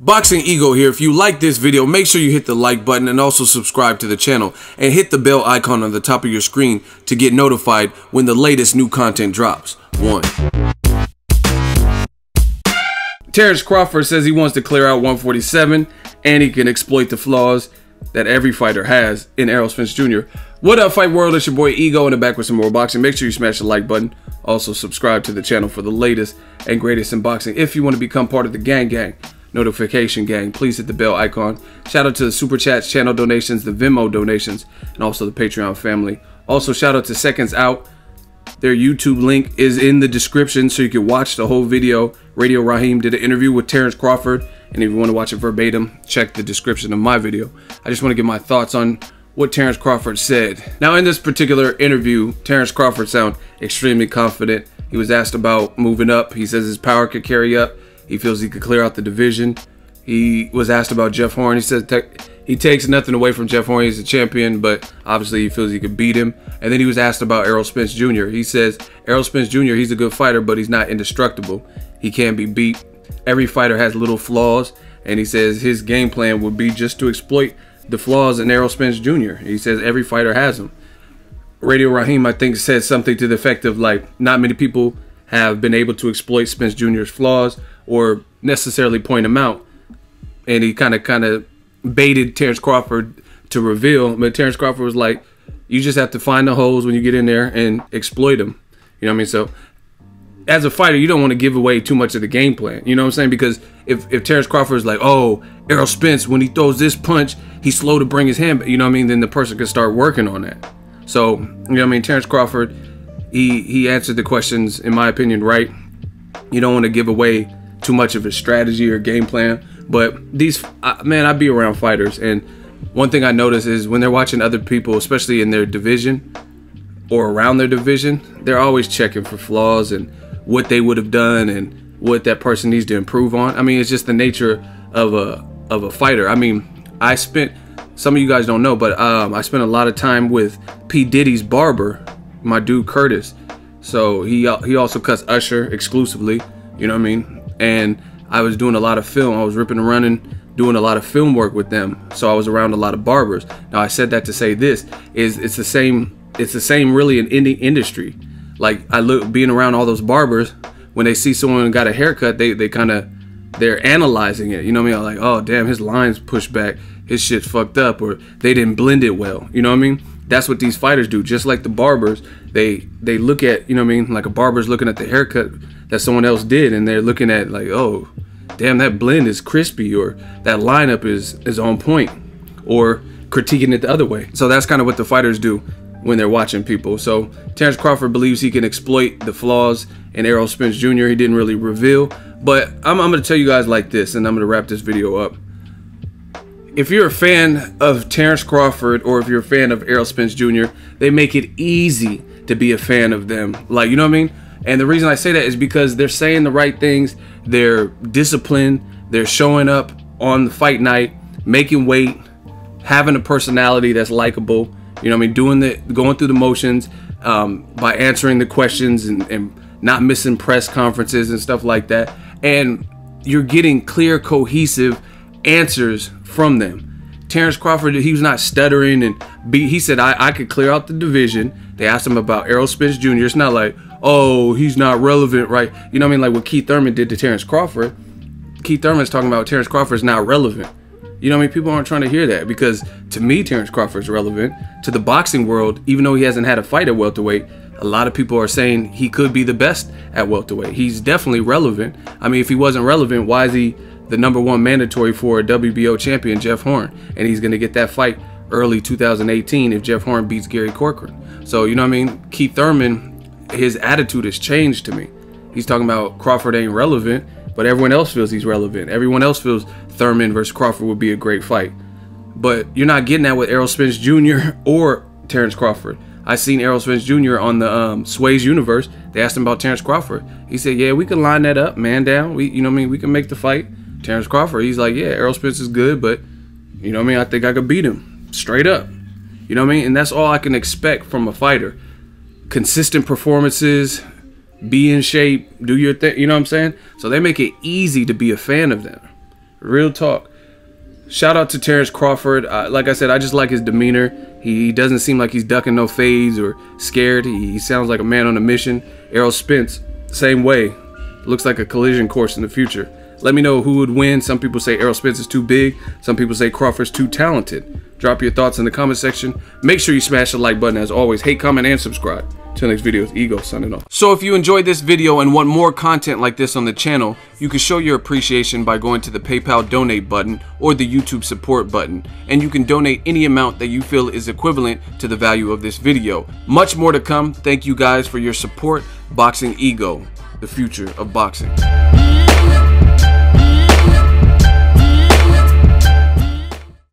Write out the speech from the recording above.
Boxingego here. If you like this video, make sure you hit the like button and also subscribe to the channel and hit the bell icon on the top of your screen to get notified when the latest new content drops. 1. Terence Crawford says he wants to clear out 147 and he can exploit the flaws that every fighter has in Errol Spence Jr. What up, Fight World? It's your boy Ego in the back with some more boxing. Make sure you smash the like button. Also subscribe to the channel for the latest and greatest in boxing. If you want to become part of the gang, notification gang, please hit the bell icon. Shout out to the super chats, channel donations, the Venmo donations, and also the Patreon family. Also shout out to Seconds Out. Their YouTube link is in the description so you can watch the whole video. Radio Raheem did an interview with Terence Crawford, and if you want to watch it verbatim, check the description of my video. I just want to get my thoughts on what Terence Crawford said. Now, in this particular interview, Terence Crawford sounded extremely confident. He was asked about moving up. He says his power could carry up. He feels he could clear out the division. He was asked about Jeff Horn. He said he takes nothing away from Jeff Horn. He's a champion, but obviously he feels he could beat him. And then he was asked about Errol Spence Jr. He says Errol Spence Jr., he's a good fighter, but he's not indestructible. He can't be beat. Every fighter has little flaws, and he says his game plan would be just to exploit the flaws in Errol Spence Jr. He says every fighter has them. Radio Raheem, I think, said something to the effect of like, not many people have been able to exploit Spence Jr.'s flaws or necessarily point them out. And he kind of baited Terence Crawford to reveal, but Terence Crawford was like, you just have to find the holes when you get in there and exploit them. You know what I mean? So as a fighter, you don't want to give away too much of the game plan. You know what I'm saying? Because if Terence Crawford is like, oh, Errol Spence, when he throws this punch, he's slow to bring his hand, you know what I mean? Then the person can start working on that. So, you know what I mean? Terence Crawford, he answered the questions, in my opinion, right. You don't want to give away too much of his strategy or game plan. But these, man, I be around fighters, and one thing I notice is when they're watching other people, especially in their division or around their division, they're always checking for flaws and what they would have done and what that person needs to improve on. I mean, it's just the nature of a fighter. I mean, some of you guys don't know, but I spent a lot of time with P. Diddy's barber, my dude Curtis. So he also cuts Usher exclusively, you know what I mean? And I was doing a lot of film. I was ripping and running, doing a lot of film work with them. So I was around a lot of barbers. Now I said that to say this is it's the same really in any industry. Like being around all those barbers, when they see someone got a haircut, they're analyzing it. You know what I mean? Like, oh damn, his line's pushed back, his shit's fucked up, or they didn't blend it well. You know what I mean? That's what these fighters do. Just like the barbers, they look at, you know what I mean? Like a barber's looking at the haircut that someone else did, and they're looking at like, oh, damn, that blend is crispy, or that lineup is on point, or critiquing it the other way. So that's kind of what the fighters do when they're watching people. So Terence Crawford believes he can exploit the flaws in Errol Spence Jr. He didn't really reveal, but I'm going to tell you guys like this, and I'm going to wrap this video up. If you're a fan of Terence Crawford, or if you're a fan of Errol Spence Jr., they make it easy to be a fan of them. Like, you know what I mean? And the reason I say that is because they're saying the right things. They're disciplined. They're showing up on the fight night, making weight, having a personality that's likable. You know what I mean? Going through the motions, by answering the questions and not missing press conferences and stuff like that. And you're getting clear, cohesive answers from them. Terence Crawford, he was not stuttering, and he said, I could clear out the division. They asked him about Errol Spence Jr. It's not like, oh, he's not relevant, right? You know what I mean? Like what Keith Thurman did to Terence Crawford. Keith Thurman's talking about Terence Crawford's not relevant. You know what I mean? People aren't trying to hear that, because to me, Terence Crawford's relevant. To the boxing world, even though he hasn't had a fight at welterweight, a lot of people are saying he could be the best at welterweight. He's definitely relevant. I mean, if he wasn't relevant, why is he the #1 mandatory for a WBO champion, Jeff Horn? And he's going to get that fight early 2018 if Jeff Horn beats Gary Corcoran. So, you know what I mean? Keith Thurman, his attitude has changed to me. He's talking about Crawford ain't relevant, but everyone else feels he's relevant. Everyone else feels Thurman versus Crawford would be a great fight. But you're not getting that with Errol Spence Jr. or Terence Crawford. I seen Errol Spence Jr. on the Sway's Universe. They asked him about Terence Crawford. He said, yeah, we can line that up, man down. You know what I mean? We can make the fight. Terence Crawford, he's like, yeah, Errol Spence is good, but you know what I mean? I think I could beat him straight up. You know what I mean? And that's all I can expect from a fighter. Consistent performances, be in shape, do your thing, you know what I'm saying? So they make it easy to be a fan of them. Real talk. Shout out to Terence Crawford. Like I said, I just like his demeanor. He doesn't seem like he's ducking no fades or scared. He sounds like a man on a mission. Errol Spence, same way. Looks like a collision course in the future. Let me know who would win. Some people say Errol Spence is too big. Some people say Crawford's too talented. Drop your thoughts in the comment section. Make sure you smash the like button as always. Hate, comment, and subscribe. Till next video, it's Ego signing off. So if you enjoyed this video and want more content like this on the channel, you can show your appreciation by going to the PayPal donate button or the YouTube support button, and you can donate any amount that you feel is equivalent to the value of this video. Much more to come. Thank you guys for your support. Boxingego, the future of boxing.